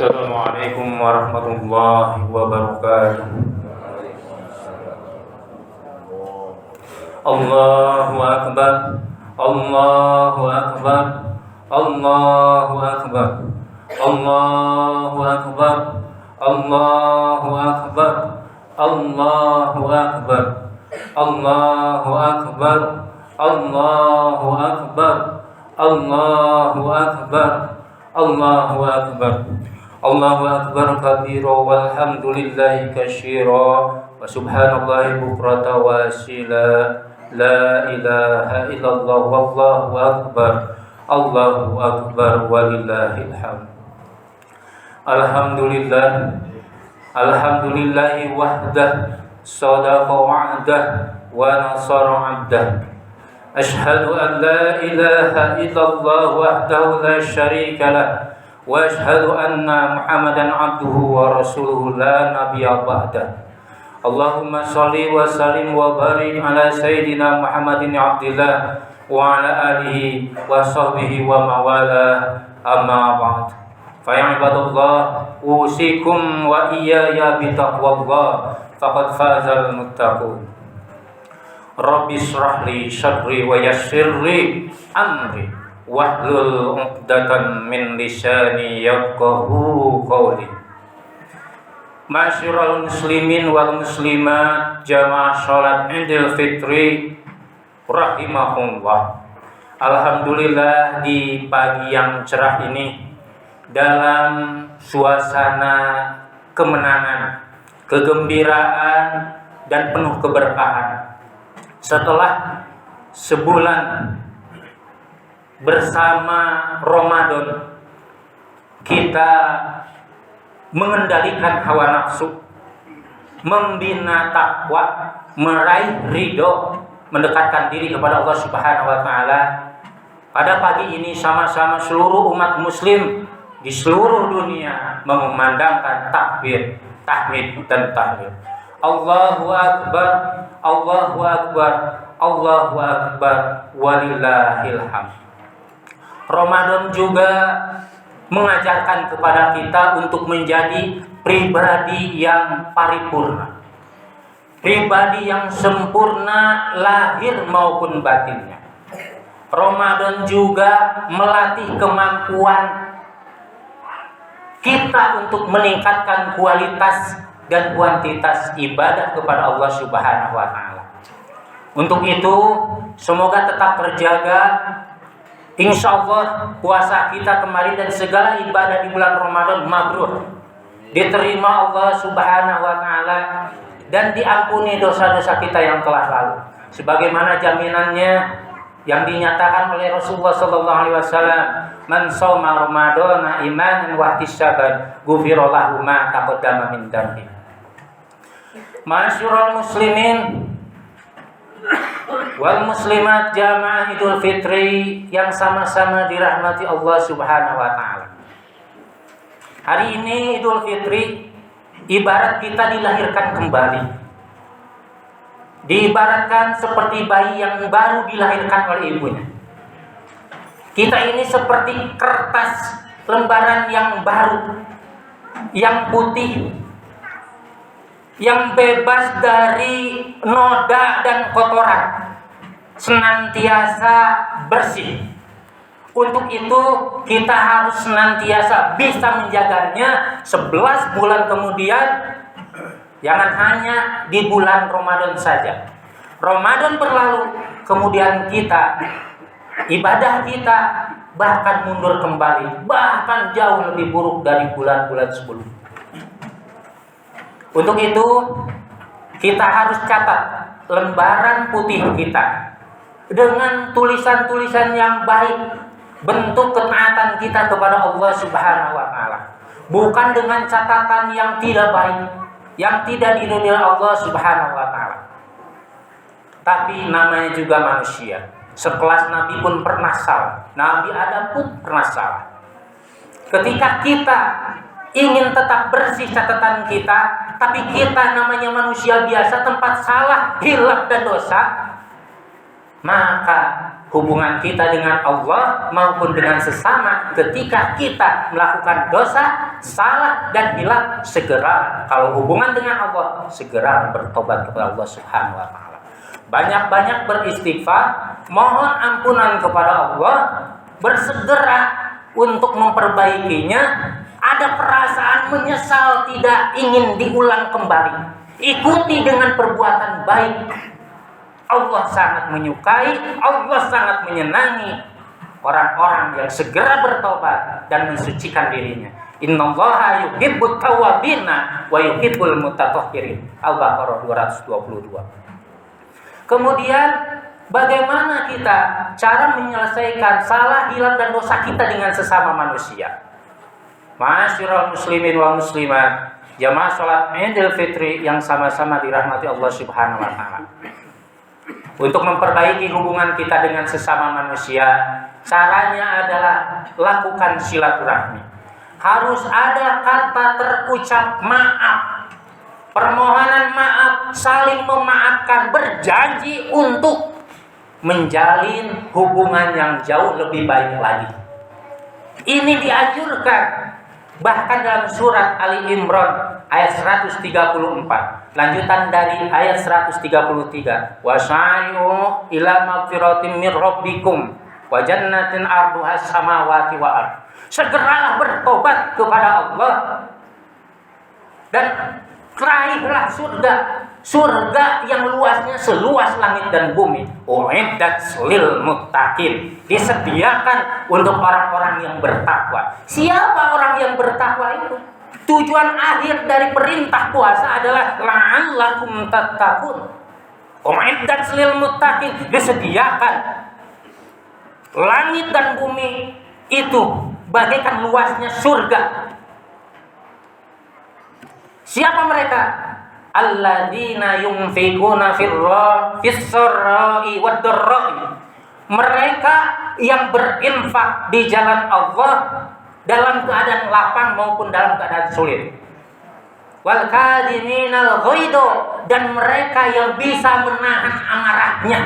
Assalamualaikum warahmatullahi wabarakatuh. Allahu akbar. Allahu akbar. Allahu akbar. Allahu akbar. Allahu akbar. Allahu akbar. Allahu akbar. Allahu akbar. Allahu akbar. Allahu akbar. Allahu akbar kabira walhamdulillahi katsira wa subhanallahi bukrata wa asila. La ilaha illallah wallahu akbar. Allahu akbar walillahil hamd. Alhamdulillah. Alhamdulillahi wahdah sadaqa wa'dah wa nasara 'abdah. Ashhadu an la ilaha illallah wahdahu la syarika lah wa ashhadu anna Muhammadan abduhu wa rasuluhu la nabiyya ba'dah. Allahumma shalli wa sallim wa barik ala sayyidina Muhammadin abdillah wa ala alihi wa sahbihi wa mawala, amma ba'd. Fa ya ibadallah, usikum wa iyaya bitaqwallah faqad fazal muttaqun. Rabbi shrah li sadri wa yassir li amri wahlul 'uqdatam min lisani yafqahu qawli. Ma'asyiral muslimin wal muslimat, jamaah salat Idul Fitri rahimahumullah. Alhamdulillah, di pagi yang cerah ini dalam suasana kemenangan, kegembiraan dan penuh keberkahan, setelah sebulan bersama Ramadan, kita mengendalikan hawa nafsu, membina takwa, meraih ridho, mendekatkan diri kepada Allah Subhanahu wa taala. Pada pagi ini sama-sama seluruh umat muslim di seluruh dunia mengumandangkan takbir, tahmid dan tahlil. Allahu akbar, Allahu akbar, Allahu akbar walillahil hamd. Ramadan juga mengajarkan kepada kita untuk menjadi pribadi yang paripurna, pribadi yang sempurna lahir maupun batinnya. Ramadan juga melatih kemampuan kita untuk meningkatkan kualitas dan kuantitas ibadah kepada Allah Subhanahu wa taala. Untuk itu, semoga tetap terjaga. Insya Allah puasa kita kemarin dan segala ibadah di bulan Ramadan mabrur, diterima Allah Subhanahu wa taala dan diampuni dosa-dosa kita yang telah lalu. Sebagaimana jaminannya yang dinyatakan oleh Rasulullah sallallahu alaihi wasallam, "Man shauma ramadhana imanan wa ihtisaban, ghufira lahu ma taqaddama min dhanbi." Ma'asyiral muslimin wal muslimat, jamaah Idul Fitri yang sama-sama dirahmati Allah Subhanahu wa taala. Hari ini Idul Fitri ibarat kita dilahirkan kembali. Diibaratkan seperti bayi yang baru dilahirkan oleh ibunya. Kita ini seperti kertas lembaran yang baru, yang putih, yang bebas dari noda dan kotoran, senantiasa bersih. Untuk itu kita harus senantiasa bisa menjaganya 11 bulan kemudian. Jangan hanya di bulan Ramadan saja. Ramadan berlalu, kemudian kita, ibadah kita bahkan mundur kembali, bahkan jauh lebih buruk dari bulan-bulan sebelumnya. Untuk itu, kita harus catat lembaran putih kita dengan tulisan-tulisan yang baik, bentuk ketaatan kita kepada Allah Subhanahu wa taala. Bukan dengan catatan yang tidak baik, yang tidak diridhoi Allah Subhanahu wa taala. Tapi namanya juga manusia. Sekelas Nabi pun pernah salah. Nabi Adam pun pernah salah. Ketika kita ingin tetap bersih catatan kita, tapi kita namanya manusia biasa, tempat salah, hilaf dan dosa, maka hubungan kita dengan Allah maupun dengan sesama ketika kita melakukan dosa, salah dan hilang, segera kalau hubungan dengan Allah segera bertobat kepada Allah Subhanahu wa taala. Banyak-banyak beristighfar, mohon ampunan kepada Allah, bersegera untuk memperbaikinya. Ada perasaan menyesal, tidak ingin diulang kembali. Ikuti dengan perbuatan baik. Allah sangat menyukai, Allah sangat menyenangi orang-orang yang segera bertobat dan mensucikan dirinya. Innallaha yuhibbut tawwabina wa yuhibbul mutatahhirin. Al-Baqarah 222. Kemudian bagaimana kita cara menyelesaikan salah, hilang dan dosa kita dengan sesama manusia? Ma'asyiral muslimin wal muslimat, jamaah salat Idul Fitri yang sama-sama dirahmati Allah Subhanahu wa taala. Untuk memperbaiki hubungan kita dengan sesama manusia, caranya adalah lakukan silaturahmi. Harus ada kata terucap maaf, permohonan maaf, saling memaafkan, berjanji untuk menjalin hubungan yang jauh lebih baik lagi. Ini dianjurkan. Bahkan dalam surat Ali Imran ayat 134, lanjutan dari ayat 133, wasa'yu ila magfiratin mir rabbikum wa jannatin arduha samawati wa ard. Segeralah bertobat kepada Allah dan raihlah surga yang luasnya seluas langit dan bumi. Uiddat lil muttaqin, disediakan untuk orang-orang yang bertakwa. Siapa orang yang bertakwa itu? Tujuan akhir dari perintah puasa adalah la'allakum tattaqun. Uiddat lil muttaqin, disediakan langit dan bumi itu bagaikan luasnya surga. Siapa mereka? Alladzina yunfikuna fis-sarra'i wad-dharra'i. Mereka yang berinfak di jalan Allah dalam keadaan lapang maupun dalam keadaan sulit. Wal kadhiminal ghaidha, dan mereka yang bisa menahan amarahnya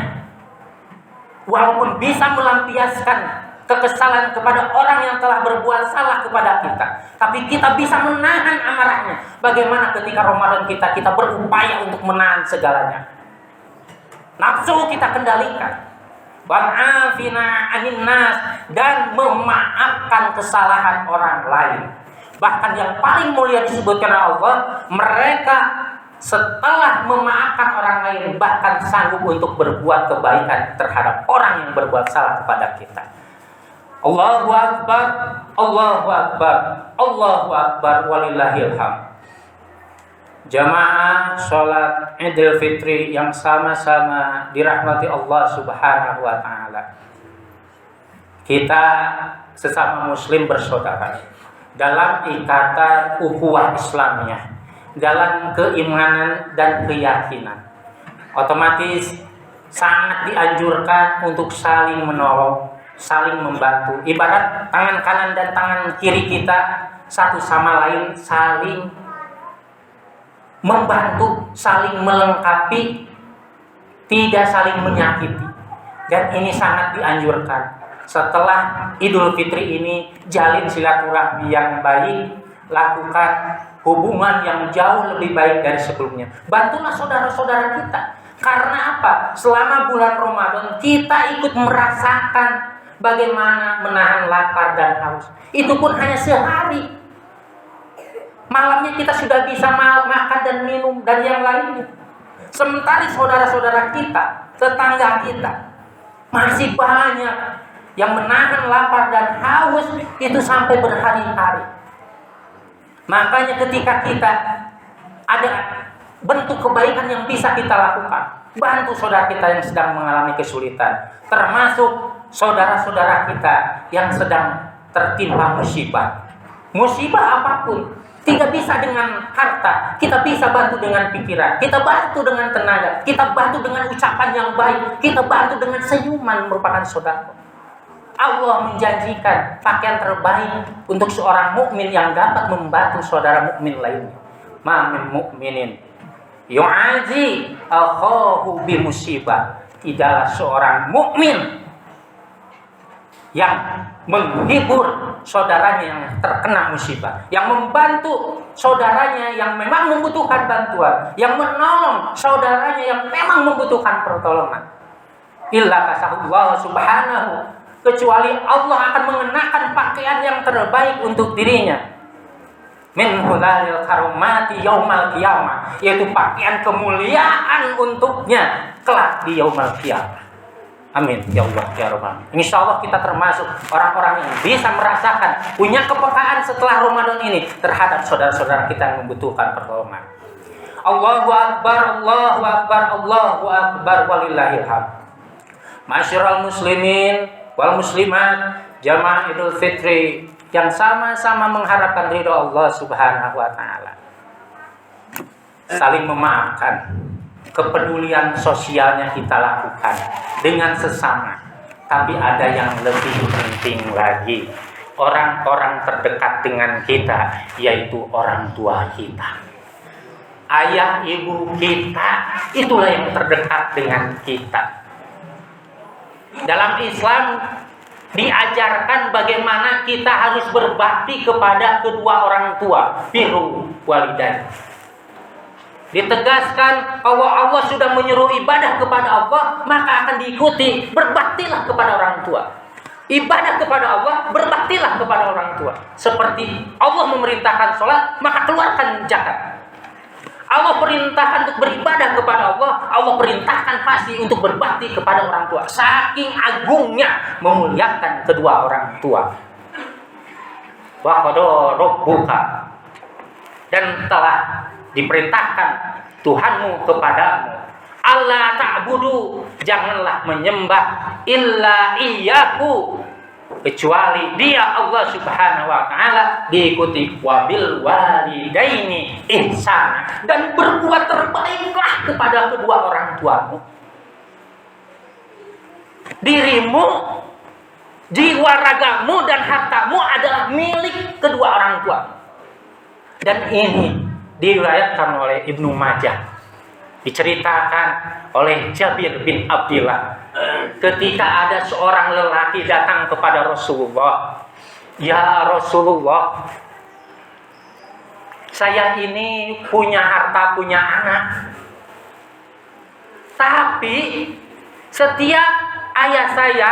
walaupun bisa melampiaskan kekesalan kepada orang yang telah berbuat salah kepada kita, tapi kita bisa menahan amarahnya. Bagaimana ketika Ramadan kita berupaya untuk menahan segalanya. Nafsu kita kendalikan. Wa'afina 'anil nas, dan memaafkan kesalahan orang lain. Bahkan yang paling mulia disebutkan Allah, mereka setelah memaafkan orang lain bahkan sanggup untuk berbuat kebaikan terhadap orang yang berbuat salah kepada kita. Allahu Akbar, Allahu Akbar, Allahu Akbar, walillahil hamd. Jamaah sholat Idul Fitri yang sama-sama dirahmati Allah Subhanahu wa taala. Kita sesama muslim bersaudara dalam ikatan ukhuwah Islamiyah, dalam keimanan dan keyakinan. Otomatis sangat dianjurkan untuk saling menolong, saling membantu. Ibarat tangan kanan dan tangan kiri kita satu sama lain saling membantu, saling melengkapi, tidak saling menyakiti. Dan ini sangat dianjurkan. Setelah Idul Fitri ini, jalin silaturahmi yang baik, lakukan hubungan yang jauh lebih baik dari sebelumnya. Bantulah saudara-saudara kita. Karena apa? Selama bulan Ramadan kita ikut merasakan bagaimana menahan lapar dan haus. Itu pun hanya sehari. Malamnya kita sudah bisa makan dan minum dan yang lainnya. Sementara saudara-saudara kita, tetangga kita, masih banyak yang menahan lapar dan haus itu sampai berhari-hari. Makanya ketika kita ada bentuk kebaikan yang bisa kita lakukan, bantu saudara kita yang sedang mengalami kesulitan, termasuk saudara-saudara kita yang sedang tertimpa musibah. Musibah apapun, tidak bisa dengan harta, kita bisa bantu dengan pikiran, kita bantu dengan tenaga, kita bantu dengan ucapan yang baik, kita bantu dengan senyuman merupakan saudara. Allah menjanjikan pakaian terbaik untuk seorang mukmin yang dapat membantu saudara mukmin lainnya. Ma min mukminin yu'azi akhahu bi musibah. Tidaklah seorang mukmin yang menghibur saudaranya yang terkena musibah, yang membantu saudaranya yang memang membutuhkan bantuan, yang menolong saudaranya yang memang membutuhkan pertolongan. Illa kasahullah subhanahu, kecuali Allah akan mengenakan pakaian yang terbaik untuk dirinya. Min hulalil karomati yaumal qiyamah, yaitu pakaian kemuliaan untuknya kelak di yaumal qiyamah. Amin ya Allah ya Rabbal. Insya Allah kita termasuk orang-orang yang bisa merasakan, punya kepekaan setelah Ramadan ini terhadap saudara-saudara kita yang membutuhkan pertolongan. Allahu Akbar, Allahu Akbar, Allahu Akbar, walillahil hamd. Masyarul muslimin wal muslimat, jamaah Idul Fitri yang sama-sama mengharapkan ridho Allah Subhanahu wa taala. Saling memaafkan, kepedulian sosialnya kita lakukan dengan sesama. Tapi ada yang lebih penting lagi, orang-orang terdekat dengan kita, yaitu orang tua kita, ayah ibu kita, itulah yang terdekat dengan kita. Dalam Islam diajarkan bagaimana kita harus berbakti kepada kedua orang tua, birrul walidain. Ditegaskan bahwa Allah sudah menyuruh ibadah kepada Allah, maka akan diikuti. Berbaktilah kepada orang tua. Ibadah kepada Allah, berbaktilah kepada orang tua. Seperti Allah memerintahkan sholat, maka keluarkan zakat. Allah perintahkan untuk beribadah kepada Allah, Allah perintahkan pasti untuk berbakti kepada orang tua. Saking agungnya memuliakan kedua orang tua. Wa qada rabbuka, dan telah diperintahkan Tuhanmu kepadamu, Allah ta'budu, janganlah menyembah illa iyyahu, kecuali Dia Allah Subhanahu wa taala, diikuti wabil walidaini ihsana, dan berbuat terbaiklah kepada kedua orang tuamu. Dirimu, jiwa ragamu dan hartamu adalah milik kedua orang tuamu. Dan ini diriwayatkan oleh Ibnu Majah, diceritakan oleh Jabir bin Abdillah, ketika ada seorang lelaki datang kepada Rasulullah, "Ya Rasulullah, saya ini punya harta, punya anak, tapi setiap ayah saya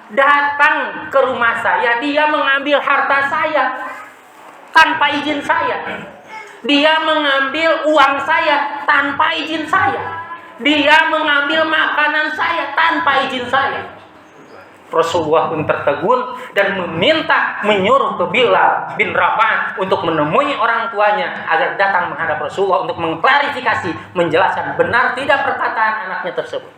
datang ke rumah saya, dia mengambil harta saya tanpa izin saya. Dia mengambil uang saya tanpa izin saya. Dia mengambil makanan saya tanpa izin saya." Rasulullah pun tertegun dan menyuruh ke Bilal bin Rabah untuk menemui orang tuanya agar datang menghadap Rasulullah untuk mengklarifikasi, menjelaskan benar tidak perkataan anaknya tersebut.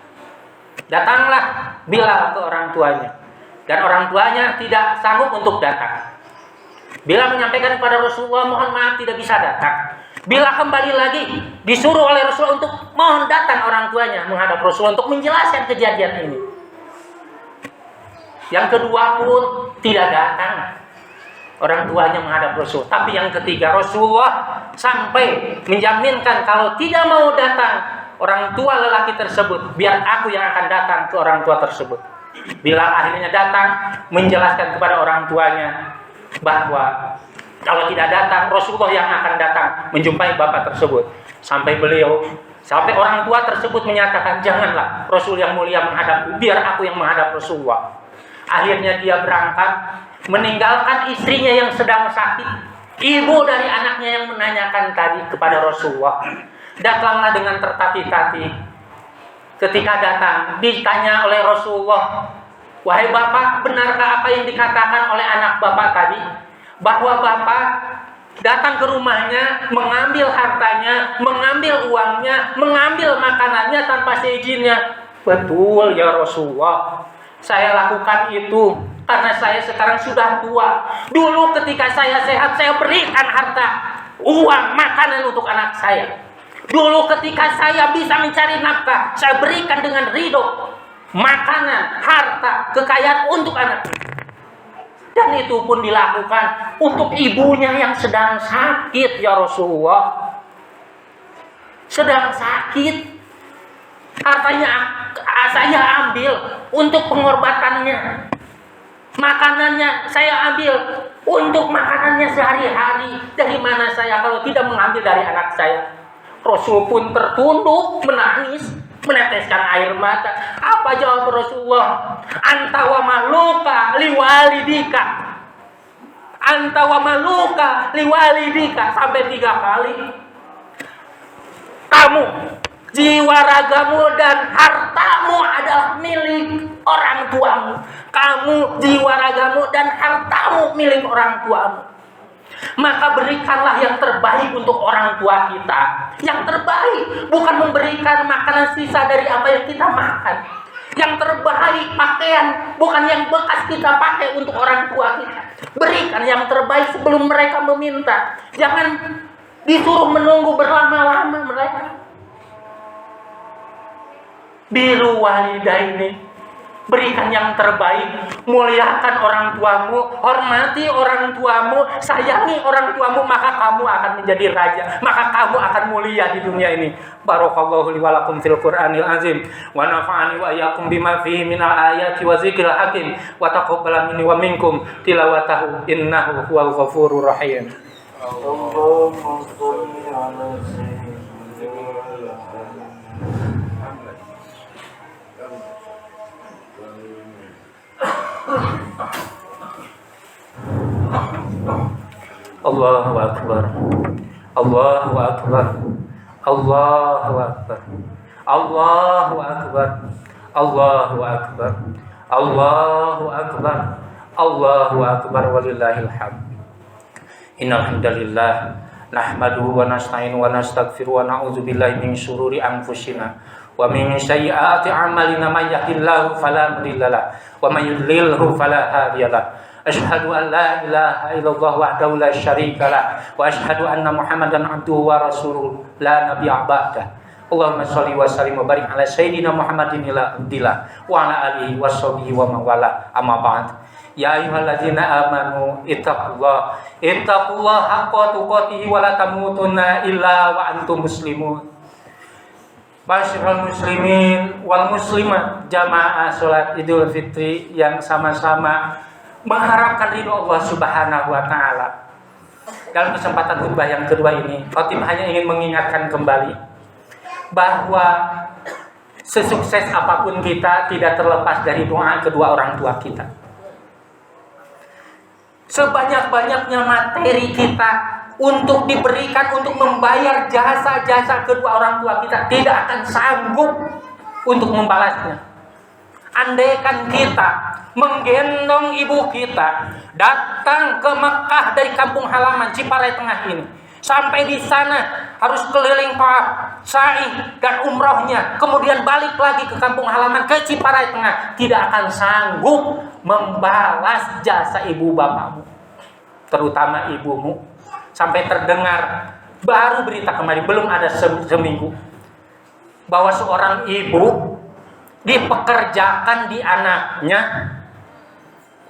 Datanglah Bilal ke orang tuanya, dan orang tuanya tidak sanggup untuk datang. Bilal menyampaikan kepada Rasulullah, "Mohon maaf, tidak bisa datang." Bilal kembali lagi, disuruh oleh Rasulullah untuk mohon datang orang tuanya menghadap Rasulullah untuk menjelaskan kejadian ini. Yang kedua pun tidak datang orang tuanya menghadap Rasul. Tapi yang ketiga, Rasulullah sampai menjaminkan kalau tidak mau datang orang tua lelaki tersebut, biar aku yang akan datang ke orang tua tersebut. Bilal akhirnya datang menjelaskan kepada orang tuanya bahwa kalau tidak datang, Rasulullah yang akan datang menjumpai bapak tersebut. Sampai orang tua tersebut menyatakan, "Janganlah Rasul yang mulia menghadap, biar aku yang menghadap Rasulullah." Akhirnya dia berangkat, meninggalkan istrinya yang sedang sakit. Ibu dari anaknya yang menanyakan tadi kepada Rasulullah datanglah dengan tertati-tati. Ketika datang, ditanya oleh Rasulullah, "Wahai bapak, benarkah apa yang dikatakan oleh anak bapak tadi? Bahwa bapak datang ke rumahnya, mengambil hartanya, mengambil uangnya, mengambil makanannya tanpa seizinnya?" "Betul ya Rasulullah, saya lakukan itu karena saya sekarang sudah tua. Dulu ketika saya sehat, saya berikan harta, uang, makanan untuk anak saya. Dulu ketika saya bisa mencari nafkah, saya berikan dengan ridho, makanan, harta, kekayaan untuk anak. Dan itu pun dilakukan untuk ibunya yang sedang sakit ya Rasulullah. Sedang sakit. Hartanya saya ambil untuk pengobatannya. Makanannya saya ambil untuk makanannya sehari-hari. Dari mana saya kalau tidak mengambil dari anak saya? Rasul pun tertunduk menangis, meneteskan air mata. Apa jawab Rasulullah? Anta wa maluka liwalidika. Anta wa maluka liwalidika. Sampai 3 kali. Kamu, jiwa ragamu dan hartamu adalah milik orang tuamu. Kamu, jiwa ragamu dan hartamu milik orang tuamu. Maka berikanlah yang terbaik untuk orang tua kita. Yang terbaik, bukan memberikan makanan sisa dari apa yang kita makan. Yang terbaik pakaian, bukan yang bekas kita pakai untuk orang tua kita. Berikan yang terbaik sebelum mereka meminta. Jangan disuruh menunggu berlama-lama mereka. Biru walidaini, berikan yang terbaik. Muliakan orang tuamu, hormati orang tuamu, sayangi orang tuamu, maka kamu akan menjadi raja, maka kamu akan mulia di dunia ini. Barakallahu li wa lakum fil Qur'anil azim wa nafa'ani wa iyyakum bima fihi minal ayati wa zikril hakim wa taqabbala minni wa minkum tilawatahu innahu huwal ghafurur rahim. Allahumma shalli ala sayyidina Allahu Akbar. Allahu Akbar. Allahu Akbar. Allahu Akbar. Allahu Akbar. Allahu Akbar. Allahu Akbar walillahil hamd. Innal hamdalillah nahmaduhu wa nasta'inu wa nastaghfiru wa na'udzu billahi min syururi anfusina wa min sayyiati a'malina may yahdihillahu fala mudilla lahu wa may yudlilhu fala hadiya lahu. Asyhadu an la ilaha illallah wahdahu la syarika lah wa asyhadu anna Muhammadan abduhu wa rasuluhu la nabiyya ba'dah. Allahumma shalli wa sallim wa barik ala sayyidina Muhammadin ila abdillah wa ala alihi wa sahbihi wa man wala amma ba'd. Ya ayyuhalladzina amanu ittaqullaha haqqa tuqatih wa la tamutunna illa wa antum muslimun. Masyarul muslimin wal muslimat, jamaah salat Idul Fitri yang sama-sama mengharapkan ridho Allah Subhanahu wa taala. Dalam kesempatan khutbah yang kedua ini, khatib hanya ingin mengingatkan kembali bahwa sesukses apapun kita tidak terlepas dari doa kedua orang tua kita. Sebanyak-banyaknya materi kita untuk diberikan untuk membayar jasa-jasa kedua orang tua kita tidak akan sanggup untuk membalasnya. Andaikan kita menggendong ibu kita datang ke Mekah dari kampung halaman Ciparai Tengah ini, sampai di sana harus keliling Tawaf, sa'i dan umrohnya, kemudian balik lagi ke kampung halaman ke Ciparai Tengah, tidak akan sanggup membalas jasa ibu bapakmu, terutama ibumu. Sampai terdengar baru berita kemarin, belum ada seminggu, bahwa seorang ibu dipekerjakan di anaknya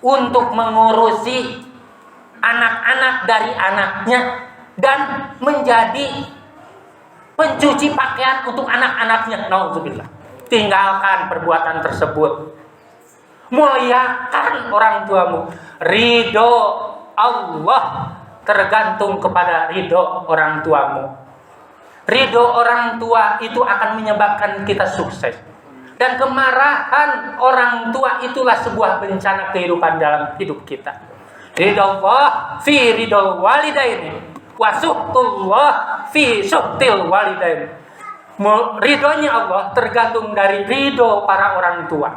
untuk mengurusi anak-anak dari anaknya dan menjadi pencuci pakaian untuk anak-anaknya. Nauzubillah. Tinggalkan perbuatan tersebut. Muliakan orang tuamu. Ridho Allah tergantung kepada ridho orang tuamu. Ridho orang tua itu akan menyebabkan kita sukses. Dan kemarahan orang tua itulah sebuah bencana kehidupan dalam hidup kita. Ridallah fi ridal walidaini wa suhtullah fi suhtil walidaini. Ridhonya Allah tergantung dari ridho para orang tua.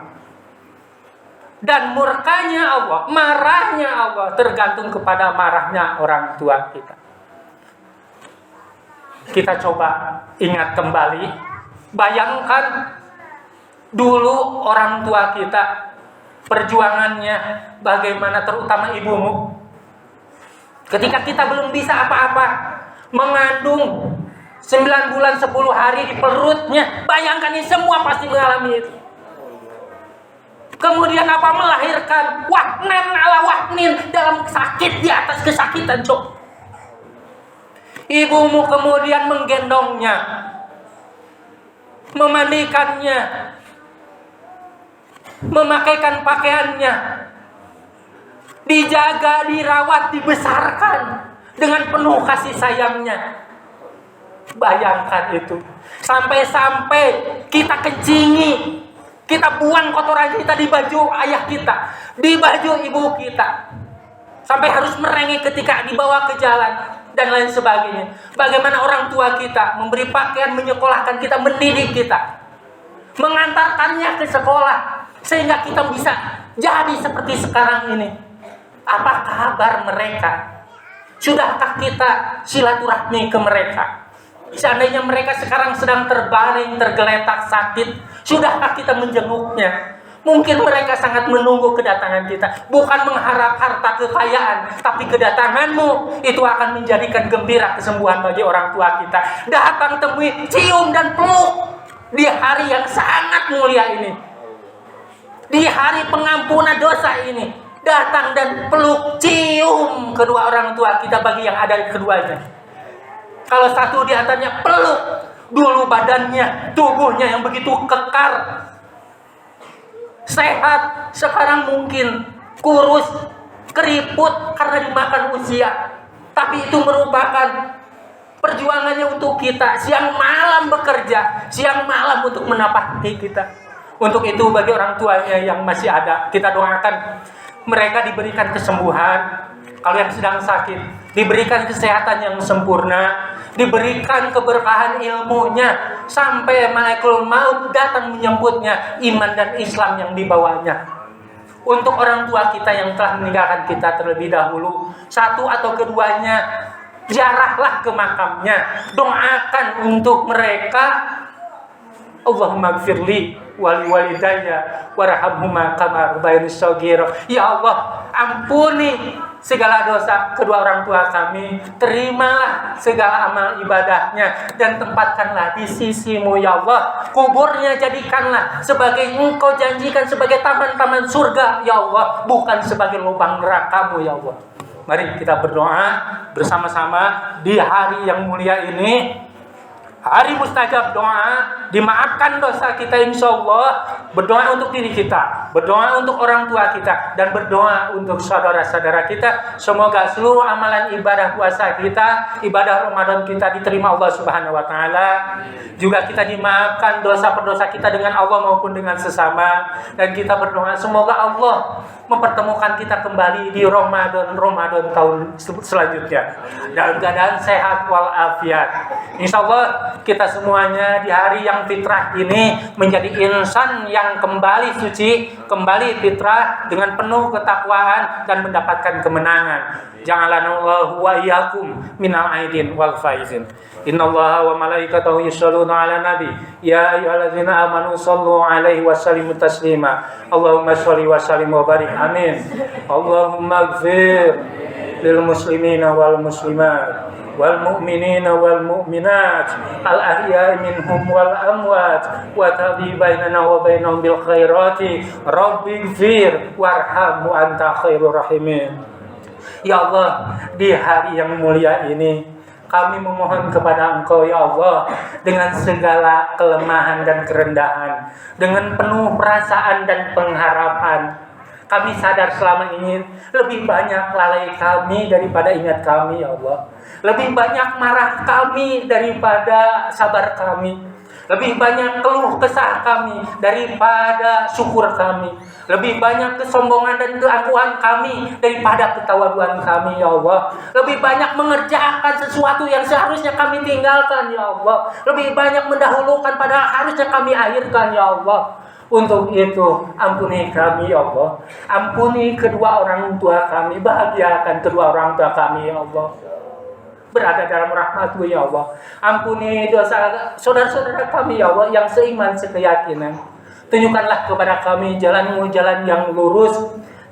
Dan murkanya Allah, marahnya Allah tergantung kepada marahnya orang tua kita. Kita coba ingat kembali, bayangkan dulu orang tua kita perjuangannya bagaimana, terutama ibumu. Ketika kita belum bisa apa-apa, mengandung 9 bulan 10 hari di perutnya, bayangkan ini semua pasti mengalami itu. Kemudian apa, melahirkan wahnan ala wahnin, dalam sakit di atas kesakitan, cok. Ibumu kemudian menggendongnya, memandikannya, memakaikan pakaiannya, dijaga, dirawat, dibesarkan dengan penuh kasih sayangnya. Bayangkan itu. Sampai-sampai kita kencingi, kita buang kotoran kita di baju ayah kita, di baju ibu kita, sampai harus merengek ketika dibawa ke jalan dan lain sebagainya. Bagaimana orang tua kita memberi pakaian, menyekolahkan kita, mendidik kita, mengantarkannya ke sekolah sehingga kita bisa jadi seperti sekarang ini. Apa kabar mereka? Sudahkah kita silaturahmi ke mereka? Seandainya mereka sekarang sedang terbaring, tergeletak sakit, sudahkah kita menjenguknya? Mungkin mereka sangat menunggu kedatangan kita. Bukan mengharap harta kekayaan, tapi kedatanganmu itu akan menjadikan gembira kesembuhan bagi orang tua kita. Datang, temui, cium dan peluk di hari yang sangat mulia ini, di hari pengampunan dosa ini. Datang dan peluk, cium kedua orang tua kita bagi yang ada di keduanya. Kalau satu di antaranya peluk dulu badannya, tubuhnya yang begitu kekar, sehat, sekarang mungkin kurus, keriput karena dimakan usia. Tapi itu merupakan perjuangannya untuk kita, siang malam bekerja, siang malam untuk menapaki kita. Untuk itu bagi orang tuanya yang masih ada, kita doakan mereka diberikan kesembuhan. Kalau yang sedang sakit, diberikan kesehatan yang sempurna, diberikan keberkahan ilmunya, sampai malaikat maut datang menyambutnya, iman dan Islam yang dibawanya. Untuk orang tua kita yang telah meninggalkan kita terlebih dahulu, satu atau keduanya, ziarahlah ke makamnya, doakan untuk mereka. Allahumma gfirli wali walidayya warhamhuma kama rabbayani shaghira. Ya Allah, ampuni segala dosa kedua orang tua kami, terimalah segala amal ibadahnya, dan tempatkanlah di sisi-Mu ya Allah. Kuburnya jadikanlah sebagai Engkau janjikan sebagai taman-taman surga ya Allah, bukan sebagai lubang neraka-Mu ya Allah. Mari kita berdoa bersama-sama di hari yang mulia ini, hari mustajab doa, dimaafkan dosa kita insyaallah. Berdoa untuk diri kita, berdoa untuk orang tua kita, dan berdoa untuk saudara-saudara kita. Semoga seluruh amalan ibadah puasa kita, ibadah Ramadan kita diterima Allah Subhanahu wa taala. Juga kita dimaafkan dosa-dosa kita dengan Allah maupun dengan sesama. Dan kita berdoa semoga Allah mempertemukan kita kembali di Ramadan tahun selanjutnya dalam keadaan sehat walafiat. Insyaallah kita semuanya di hari yang fitrah ini menjadi insan yang kembali suci, kembali fitrah dengan penuh ketakwaan dan mendapatkan kemenangan. Ja'alanallahu wa iyyakum minal aidin wal faizin. Innallaha wa malaikatahu yusholluna 'alan nabi ya ayyuhalladzina amanu shallu 'alaihi wa sallimu taslima. Allahumma shalli wa sallim wa barik. Amin. Allahumma ighfir lil muslimina wal muslimat wal mu'minina wal mu'minat al ahya'i minhum wal amwat wa tabi bainana wa bainahum bil khairati rabbighfir warhamhu anta khairur rahimin. Ya Allah, di hari yang mulia ini kami memohon kepada Engkau ya Allah dengan segala kelemahan dan kerendahan, dengan penuh perasaan dan pengharapan. Kami sadar selama ini lebih banyak lalai kami daripada ingat kami ya Allah. Lebih banyak marah kami daripada sabar kami. Lebih banyak keluh kesah kami daripada syukur kami. Lebih banyak kesombongan dan keangkuhan kami daripada ketawaduan kami ya Allah. Lebih banyak mengerjakan sesuatu yang seharusnya kami tinggalkan ya Allah. Lebih banyak mendahulukan padahal harusnya kami akhirkan ya Allah. Untuk itu ampuni kami ya Allah. Ampuni kedua orang tua kami, bahagiakan kedua orang tua kami ya Allah, berada dalam rahmat-Mu ya Allah. Ampuni dosa saudara-saudara kami ya Allah yang seiman sekeyakinan. Tunjukkanlah kepada kami jalan-Mu, jalan yang lurus,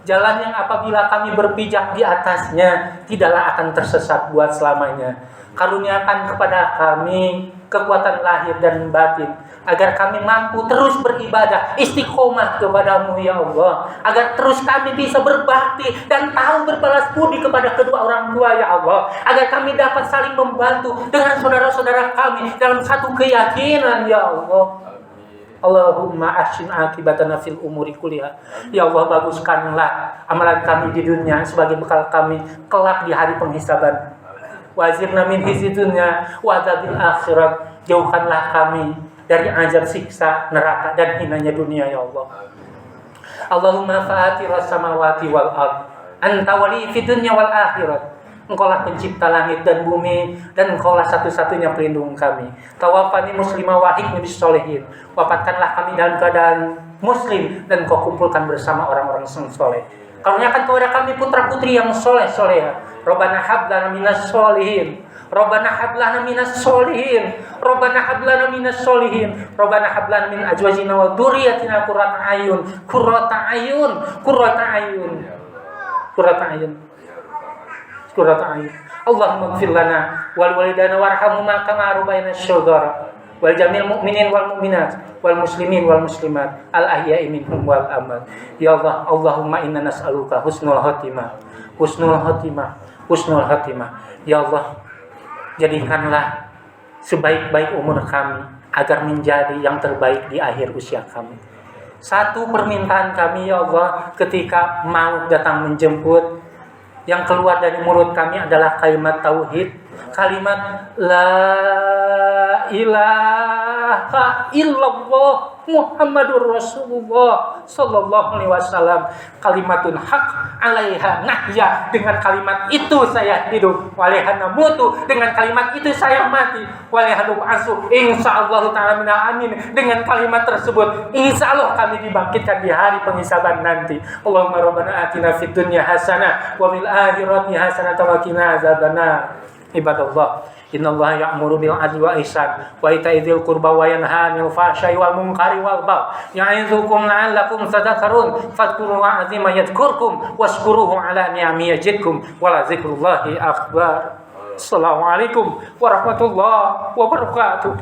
jalan yang apabila kami berpijak di atasnya tidaklah akan tersesat buat selamanya. Karuniakan kepada kami kekuatan lahir dan batin, agar kami mampu terus beribadah istiqomah kepada-Mu ya Allah, agar terus kami bisa berbakti dan tahu berbalas budi kepada kedua orang tua ya Allah, agar kami dapat saling membantu dengan saudara-saudara kami dalam satu keyakinan ya Allah. Allahumma ahsin akibatana fil umuri kulliha. Ya Allah, baguskanlah amalan kami di dunia sebagai bekal kami kelak di hari penghisaban. Wazirna min khizi dunya wa adzabil akhirat. Jauhkanlah kami dari azab siksa neraka dan hinanya dunia ya Allah. Allahumma fatiras samawati wal ard. Anta wali fid dunya wal akhirat. Engkaulah pencipta langit dan bumi, dan Engkaulah satu-satunya pelindung kami. Tawafani muslimah wa hikmi bis solihin. Wafatkanlah kami dalam keadaan muslim, dan Engkau kumpulkan bersama orang-orang soleh. Karuniakan kepada kami putra-putri yang soleh-soleha. Rabbana hab lana minas solihin. Rabbana hab lana minas solihin. Rabbana hab lana minas solihin. Rabbana hab lana min azwajina wa dzurriyyatina qurrata ayun. Qurrata ayun. Qurrata ayun. Qurrata ayun. Qurrata ayun. Allahumma ighfir lana wal walidana warhamhuma kama rabbayana shaghara. Wal jamil mu'minin wal mu'minat wal muslimin wal muslimat al ahya'i minhum wal amwat. Ya Allah, Allahumma inna nas'aluka husnul khatimah. Husnul khatimah. Husnul khatimah. Ya Allah, jadikanlah sebaik-baik umur kami agar menjadi yang terbaik di akhir usia kami. Satu permintaan kami ya Allah, ketika maut datang menjemput, yang keluar dari mulut kami adalah kalimat tauhid, kalimat la ilaha illallah Muhammadur Rasulullah sallallahu alaihi wasallam. Kalimatun haq alaiha nahya. Dengan kalimat itu saya hidup, walaiha namutu. Dengan kalimat itu saya mati, walaiha nub'atsu insyaallah ta'ala minal amin. Dengan kalimat tersebut insyaallah kami dibangkitkan di hari penghisaban nanti. Allahumma rabbana atina fid dunya hasanah wa fil akhirati hasanah wa qina adzabannar. Ibadallah, innallaha ya'muru bil 'adli wa ihsan wa ita'i dzil qurba wa yanha 'anil fahsya'i wal munkari wal baghi ya'idzukum la'allakum tadhakkarun fadhkurullaha 'azima yadhkurkum washkuruhu 'ala ni'amihi yazidkum wa la dzikrullahi akbar. Assalamualaikum warahmatullahi wabarakatuh.